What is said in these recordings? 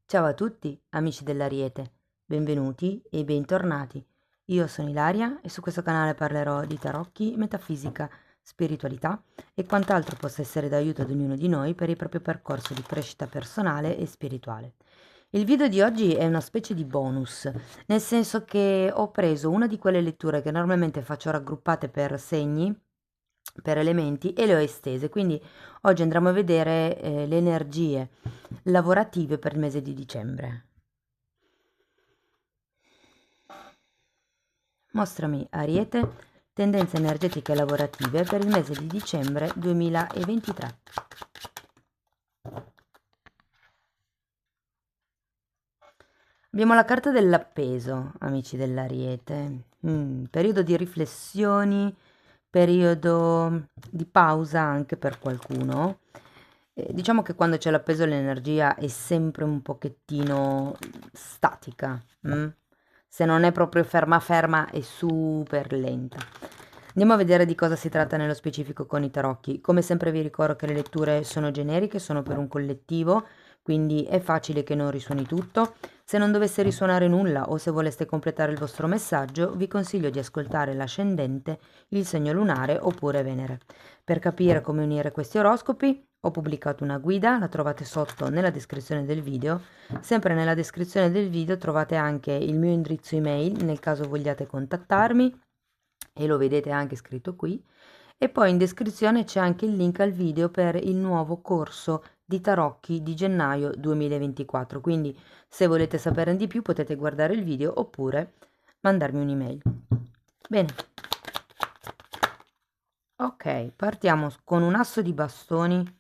Ciao a tutti, amici dell'Ariete, benvenuti e bentornati. Io sono Ilaria e su questo canale parlerò di tarocchi, metafisica, spiritualità e quant'altro possa essere d'aiuto ad ognuno di noi per il proprio percorso di crescita personale e spirituale. Il video di oggi è una specie di bonus, nel senso che ho preso una di quelle letture che normalmente faccio raggruppate per segni, per elementi, e le ho estese, quindi oggi andremo a vedere le energie lavorative per il mese di dicembre. Mostrami, Ariete, tendenze energetiche lavorative per il mese di dicembre 2023. Abbiamo la carta dell'appeso, amici dell'Ariete. Periodo di riflessioni, periodo di pausa anche per qualcuno. Diciamo che quando c'è l'appeso l'energia è sempre un pochettino statica. Se non è proprio ferma ferma, è super lenta. Andiamo a vedere di cosa si tratta nello specifico con i tarocchi. Come sempre vi ricordo che le letture sono generiche, sono per un collettivo, quindi è facile che non risuoni tutto. Se non dovesse risuonare nulla o se voleste completare il vostro messaggio, vi consiglio di ascoltare l'ascendente, il segno lunare oppure Venere. Per capire come unire questi oroscopi, ho pubblicato una guida, la trovate sotto nella descrizione del video. Sempre nella descrizione del video trovate anche il mio indirizzo email nel caso vogliate contattarmi e lo vedete anche scritto qui. E poi in descrizione c'è anche il link al video per il nuovo corso di tarocchi di gennaio 2024. Quindi se volete saperne di più potete guardare il video oppure mandarmi un'email. Bene. Ok, partiamo con un asso di bastoni,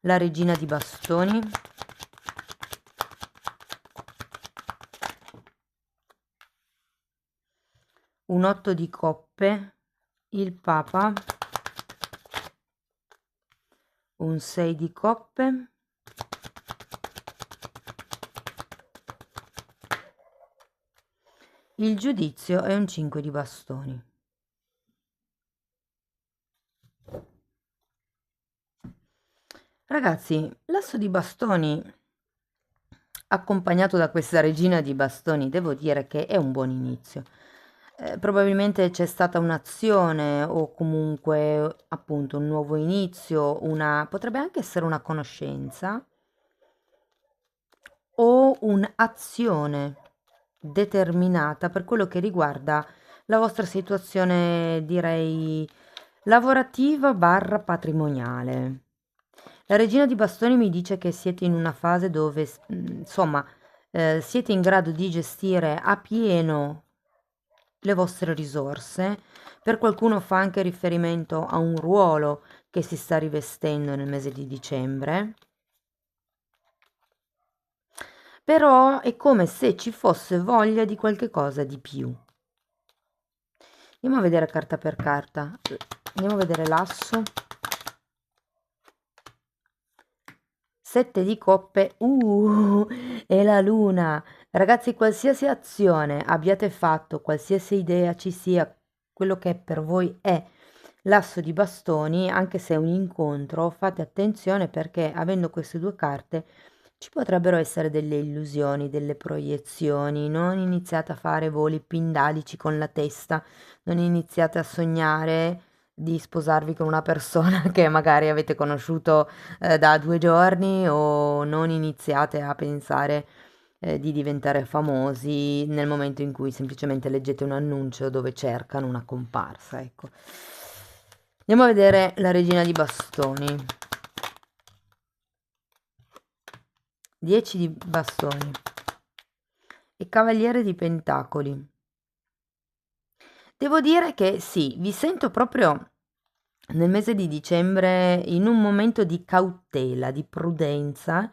la regina di bastoni, un 8 di coppe, il papa, un 6 di coppe, il giudizio e un 5 di bastoni. Ragazzi, l'asso di bastoni accompagnato da questa regina di bastoni, devo dire che è un buon inizio. Probabilmente c'è stata un'azione o comunque appunto un nuovo inizio, potrebbe anche essere una conoscenza o un'azione determinata per quello che riguarda la vostra situazione, direi, lavorativa barra patrimoniale. La regina di bastoni mi dice che siete in una fase dove, insomma, siete in grado di gestire a pieno le vostre risorse. Per qualcuno fa anche riferimento a un ruolo che si sta rivestendo nel mese di dicembre. Però è come se ci fosse voglia di qualche cosa di più. Andiamo a vedere carta per carta. Andiamo a vedere l'asso. 7 di coppe, e la luna. Ragazzi, qualsiasi azione abbiate fatto, qualsiasi idea ci sia, quello che per voi è l'asso di bastoni, anche se è un incontro, fate attenzione perché avendo queste due carte ci potrebbero essere delle illusioni, delle proiezioni. Non iniziate a fare voli pindalici con la testa, non iniziate a sognare di sposarvi con una persona che magari avete conosciuto da 2 giorni, o non iniziate a pensare di diventare famosi nel momento in cui semplicemente leggete un annuncio dove cercano una comparsa, ecco. Andiamo a vedere la regina di bastoni. 10 di bastoni e cavaliere di pentacoli. Devo dire che sì, vi sento proprio nel mese di dicembre in un momento di cautela, di prudenza,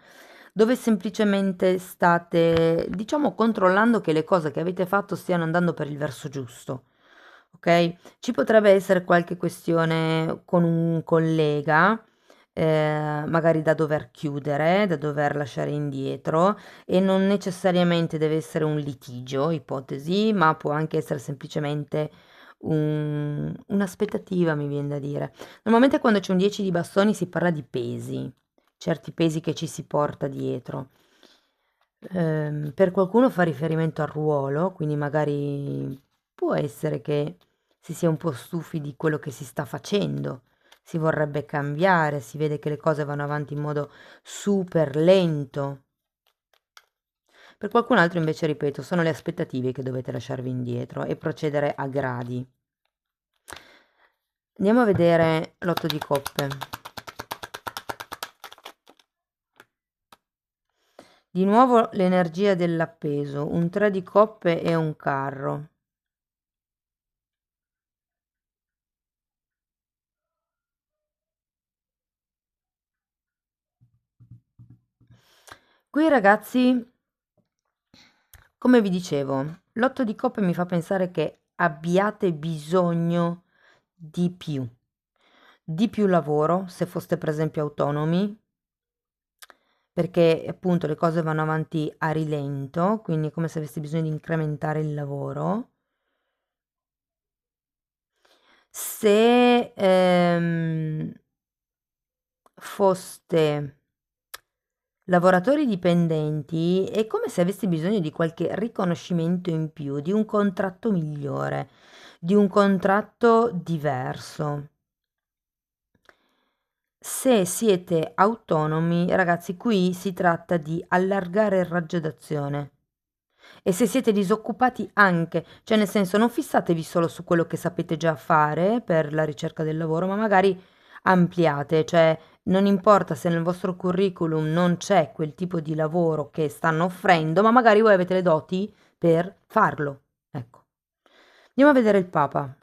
dove semplicemente state, diciamo, controllando che le cose che avete fatto stiano andando per il verso giusto. Ok? Ci potrebbe essere qualche questione con un collega, magari da dover chiudere, da dover lasciare indietro, e non necessariamente deve essere un litigio, ipotesi, ma può anche essere semplicemente un'aspettativa, mi viene da dire. Normalmente quando c'è un 10 di bastoni si parla di pesi, certi pesi che ci si porta dietro. Per qualcuno fa riferimento al ruolo, quindi magari può essere che si sia un po' stufi di quello che si sta facendo, si vorrebbe cambiare, si vede che le cose vanno avanti in modo super lento. Per qualcun altro invece, ripeto, sono le aspettative che dovete lasciarvi indietro e procedere a gradi. Andiamo a vedere l'otto di coppe. Di nuovo l'energia dell'appeso, un 3 di coppe e un carro. Qui ragazzi, come vi dicevo, l'otto di coppe mi fa pensare che abbiate bisogno di più lavoro, se foste per esempio autonomi, perché appunto le cose vanno avanti a rilento, quindi è come se aveste bisogno di incrementare il lavoro. Se foste lavoratori dipendenti, è come se avessi bisogno di qualche riconoscimento in più, di un contratto migliore, di un contratto diverso. Se siete autonomi, ragazzi, qui si tratta di allargare il raggio d'azione. E se siete disoccupati anche, cioè nel senso non fissatevi solo su quello che sapete già fare per la ricerca del lavoro, ma magari ampliate, cioè non importa se nel vostro curriculum non c'è quel tipo di lavoro che stanno offrendo, ma magari voi avete le doti per farlo. Ecco. Andiamo a vedere il Papa.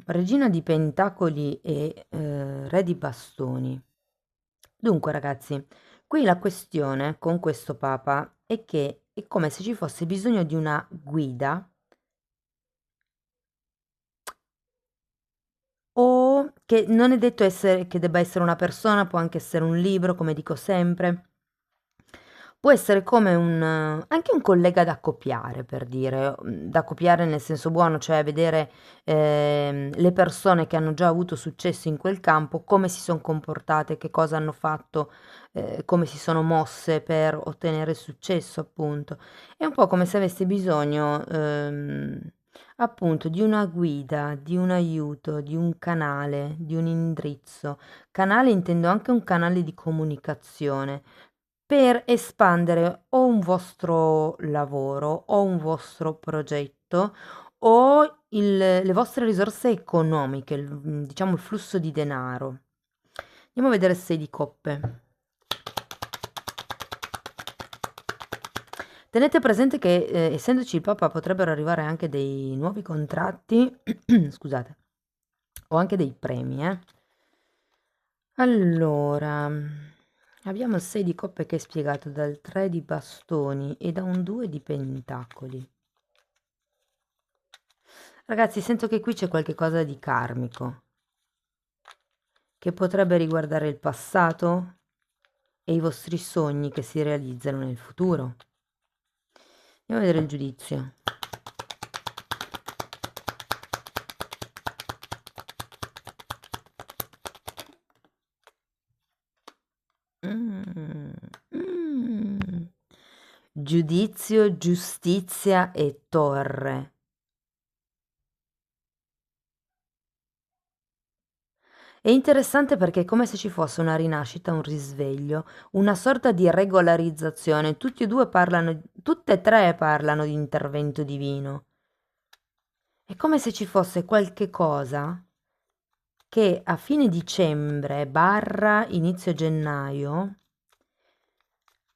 Regina di Pentacoli e Re di Bastoni. Dunque, ragazzi, qui la questione con questo Papa è che è come se ci fosse bisogno di una guida o che non è detto che debba essere una persona, può anche essere un libro, come dico sempre. Può essere come anche un collega da copiare, per dire, da copiare nel senso buono, cioè vedere le persone che hanno già avuto successo in quel campo, come si sono comportate, che cosa hanno fatto, come si sono mosse per ottenere successo, appunto. È un po' come se avessi bisogno, appunto, di una guida, di un aiuto, di un canale, di un indirizzo. Canale intendo anche un canale di comunicazione per espandere o un vostro lavoro o un vostro progetto o le vostre risorse economiche, diciamo il flusso di denaro. Andiamo a vedere il 6 di coppe. Tenete presente che essendoci il Papa potrebbero arrivare anche dei nuovi contratti, scusate, o anche dei premi, eh. Allora, abbiamo il 6 di coppe che è spiegato dal 3 di bastoni e da un 2 di pentacoli. Ragazzi, sento che qui c'è qualche cosa di karmico, che potrebbe riguardare il passato e i vostri sogni che si realizzano nel futuro. Andiamo a vedere il giudizio. Mm, mm. Giudizio, giustizia e torre. È interessante perché è come se ci fosse una rinascita, un risveglio, una sorta di regolarizzazione. Tutti e due parlano, tutte e tre parlano di intervento divino. È come se ci fosse qualche cosa che a fine dicembre barra inizio gennaio,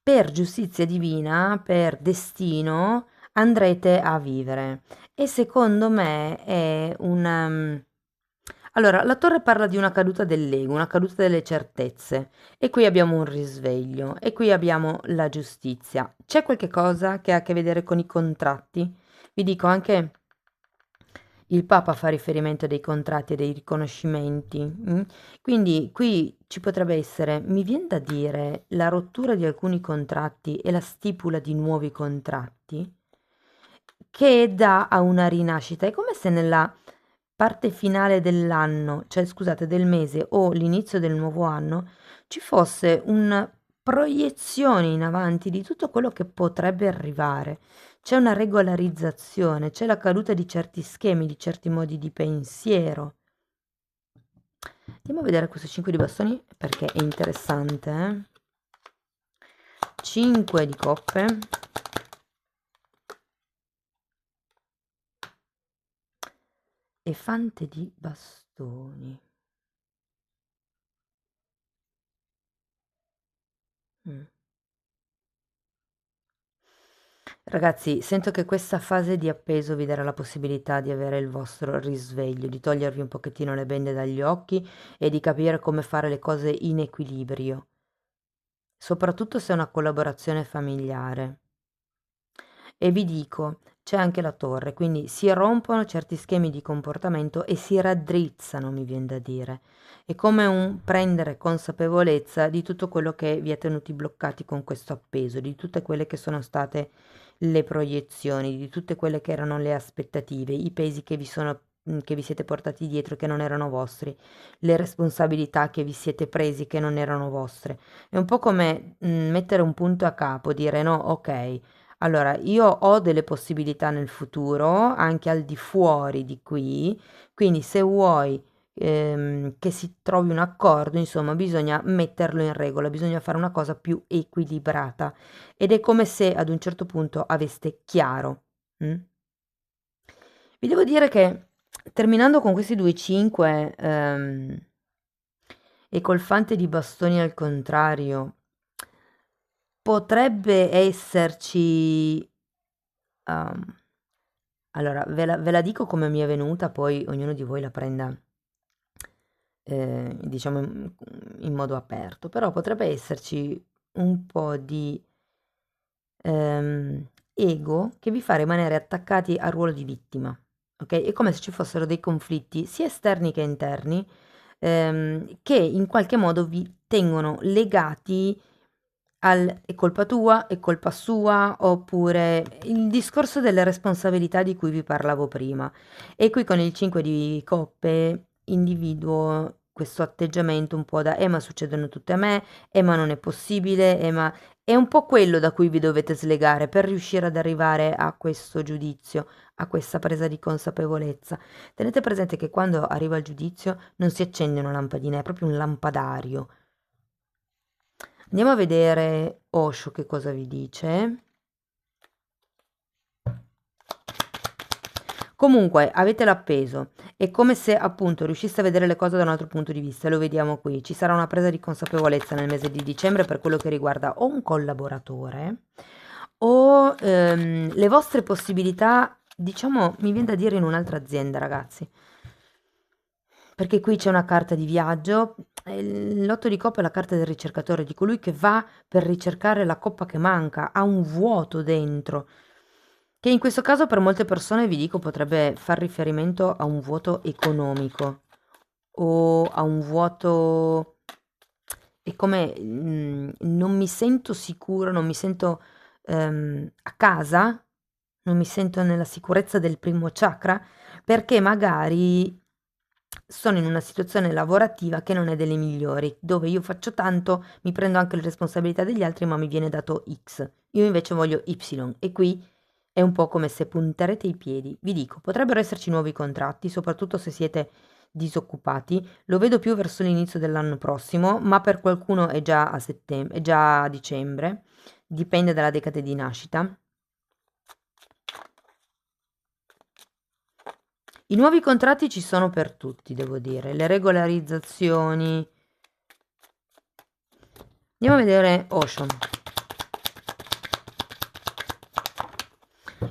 per giustizia divina, per destino, andrete a vivere. E secondo me è una... Allora, la torre parla di una caduta dell'ego, una caduta delle certezze. E qui abbiamo un risveglio. E qui abbiamo la giustizia. C'è qualche cosa che ha a che vedere con i contratti? Vi dico anche... Il Papa fa riferimento a dei contratti e dei riconoscimenti, quindi qui ci potrebbe essere, mi vien da dire, la rottura di alcuni contratti e la stipula di nuovi contratti. che dà a una rinascita. È come se nella parte finale dell'anno, cioè scusate, del mese o l'inizio del nuovo anno, ci fosse una proiezione in avanti di tutto quello che potrebbe arrivare. C'è una regolarizzazione, c'è la caduta di certi schemi, di certi modi di pensiero. Andiamo a vedere questo 5 di bastoni perché è interessante. 5 di coppe. E fante di bastoni. Mm. Ragazzi, sento che questa fase di appeso vi darà la possibilità di avere il vostro risveglio, di togliervi un pochettino le bende dagli occhi e di capire come fare le cose in equilibrio, soprattutto se è una collaborazione familiare. E vi dico, c'è anche la torre, quindi si rompono certi schemi di comportamento e si raddrizzano, mi viene da dire. È come un prendere consapevolezza di tutto quello che vi ha tenuti bloccati con questo appeso, di tutte quelle che sono state le proiezioni, di tutte quelle che erano le aspettative, i pesi che vi sono, che vi siete portati dietro e che non erano vostri, le responsabilità che vi siete presi che non erano vostre. È un po' come mettere un punto a capo, dire no, ok. Allora, io ho delle possibilità nel futuro, anche al di fuori di qui, quindi se vuoi che si trovi un accordo, insomma, bisogna metterlo in regola, bisogna fare una cosa più equilibrata ed è come se ad un certo punto aveste chiaro. Mm? Vi devo dire che terminando con questi due 5 e col fante di bastoni al contrario, potrebbe esserci Uhm, allora ve la dico come mi è venuta, poi ognuno di voi la prenda, diciamo in modo aperto, però potrebbe esserci un po' di, ego che vi fa rimanere attaccati al ruolo di vittima, okay, è come se ci fossero dei conflitti sia esterni che interni, che in qualche modo vi tengono legati al "è colpa tua", "è colpa sua", oppure il discorso delle responsabilità di cui vi parlavo prima. E qui con il 5 di coppe individuo questo atteggiamento un po' da ma succedono tutte a me, ma non è possibile, ma è un po' quello da cui vi dovete slegare per riuscire ad arrivare a questo giudizio, a questa presa di consapevolezza. Tenete presente che quando arriva il giudizio non si accende una lampadina, è proprio un lampadario. Andiamo a vedere Osho che cosa vi dice. Comunque, avete l'appeso. È come se appunto riusciste a vedere le cose da un altro punto di vista. Lo vediamo qui. Ci sarà una presa di consapevolezza nel mese di dicembre per quello che riguarda o un collaboratore o le vostre possibilità, diciamo, mi viene da dire in un'altra azienda, ragazzi. Perché qui c'è una carta di viaggio, l'otto di coppa è la carta del ricercatore, di colui che va per ricercare la coppa che manca, ha un vuoto dentro, che in questo caso per molte persone, vi dico, potrebbe far riferimento a un vuoto economico o a un vuoto, è come non mi sento sicuro, non mi sento a casa, non mi sento nella sicurezza del primo chakra, perché magari sono in una situazione lavorativa che non è delle migliori, dove io faccio tanto, mi prendo anche le responsabilità degli altri, ma mi viene dato X. Io invece voglio Y e qui è un po' come se punterete i piedi. Vi dico, potrebbero esserci nuovi contratti, soprattutto se siete disoccupati. Lo vedo più verso l'inizio dell'anno prossimo, ma per qualcuno è già a settembre, è già a dicembre, dipende dalla decade di nascita. I nuovi contratti ci sono per tutti, devo dire, le regolarizzazioni. Andiamo a vedere Ocean.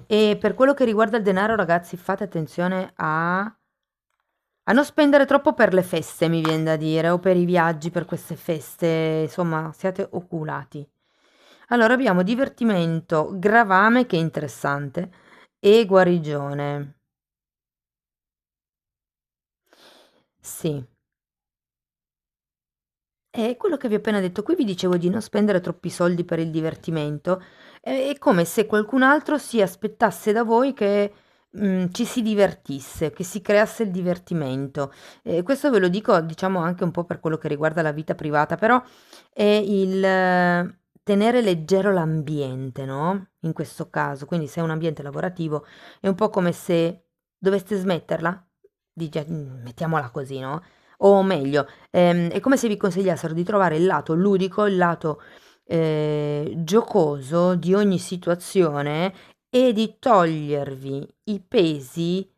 E per quello che riguarda il denaro, ragazzi, fate attenzione a non spendere troppo per le feste, mi viene da dire, o per i viaggi, per queste feste, insomma, siate oculati. Allora abbiamo divertimento, gravame, che è interessante, e guarigione. Sì. Quello che vi ho appena detto, qui vi dicevo di non spendere troppi soldi per il divertimento È come se qualcun altro si aspettasse da voi che ci si divertisse, che si creasse il divertimento. Questo ve lo dico, diciamo, anche un po' per quello che riguarda la vita privata, però è il tenere leggero l'ambiente, no? In questo caso, quindi se è un ambiente lavorativo, è un po' come se doveste smetterla, mettiamola così, no? O meglio, è come se vi consigliassero di trovare il lato ludico, il lato giocoso di ogni situazione e di togliervi i pesi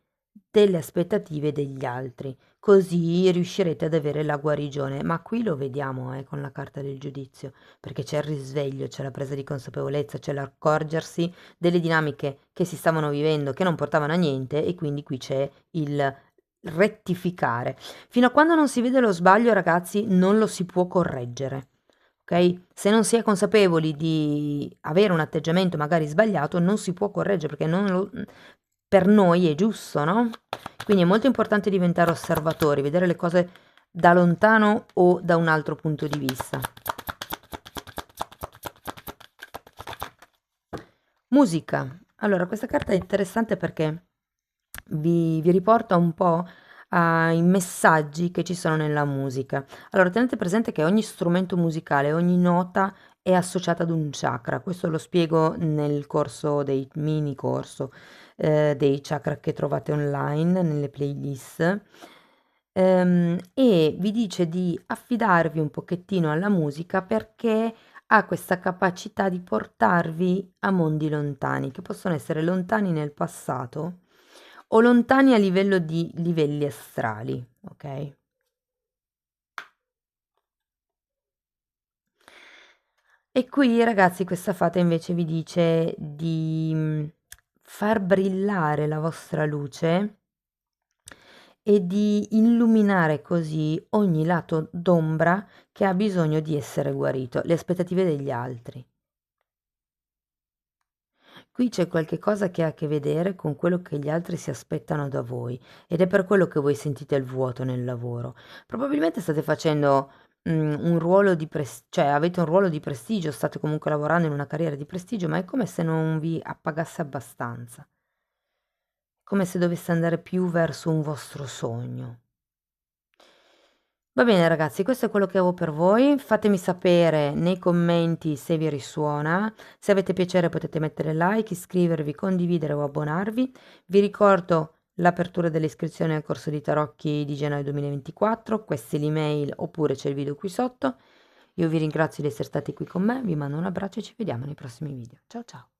delle aspettative degli altri, così riuscirete ad avere la guarigione. Ma qui lo vediamo, con la carta del giudizio, perché c'è il risveglio, c'è la presa di consapevolezza, c'è l'accorgersi delle dinamiche che si stavano vivendo, che non portavano a niente, e quindi qui c'è il rettificare. Fino a quando non si vede lo sbaglio, ragazzi, non lo si può correggere. Ok? Se non si è consapevoli di avere un atteggiamento magari sbagliato, non si può correggere perché per noi è giusto, no? Quindi è molto importante diventare osservatori, vedere le cose da lontano o da un altro punto di vista. Musica. Allora, questa carta è interessante perché vi riporta un po' ai messaggi che ci sono nella musica. Allora, tenete presente che ogni strumento musicale, ogni nota è associata ad un chakra. Questo lo spiego nel corso dei mini corso dei chakra che trovate online nelle playlist. E vi dice di affidarvi un pochettino alla musica perché ha questa capacità di portarvi a mondi lontani, che possono essere lontani nel passato o lontani a livello di livelli astrali, ok? E qui, ragazzi, questa fata invece vi dice di far brillare la vostra luce e di illuminare così ogni lato d'ombra che ha bisogno di essere guarito, le aspettative degli altri. Qui c'è qualche cosa che ha a che vedere con quello che gli altri si aspettano da voi ed è per quello che voi sentite il vuoto nel lavoro. Probabilmente state facendo un ruolo di cioè avete un ruolo di prestigio, state comunque lavorando in una carriera di prestigio, ma è come se non vi appagasse abbastanza, come se dovesse andare più verso un vostro sogno. Va bene ragazzi, questo è quello che avevo per voi. Fatemi sapere nei commenti se vi risuona. Se avete piacere potete mettere like, iscrivervi, condividere o abbonarvi. Vi ricordo l'apertura delle iscrizioni al corso di tarocchi di gennaio 2024. Questa è l'email oppure c'è il video qui sotto. Io vi ringrazio di essere stati qui con me, vi mando un abbraccio e ci vediamo nei prossimi video. Ciao ciao!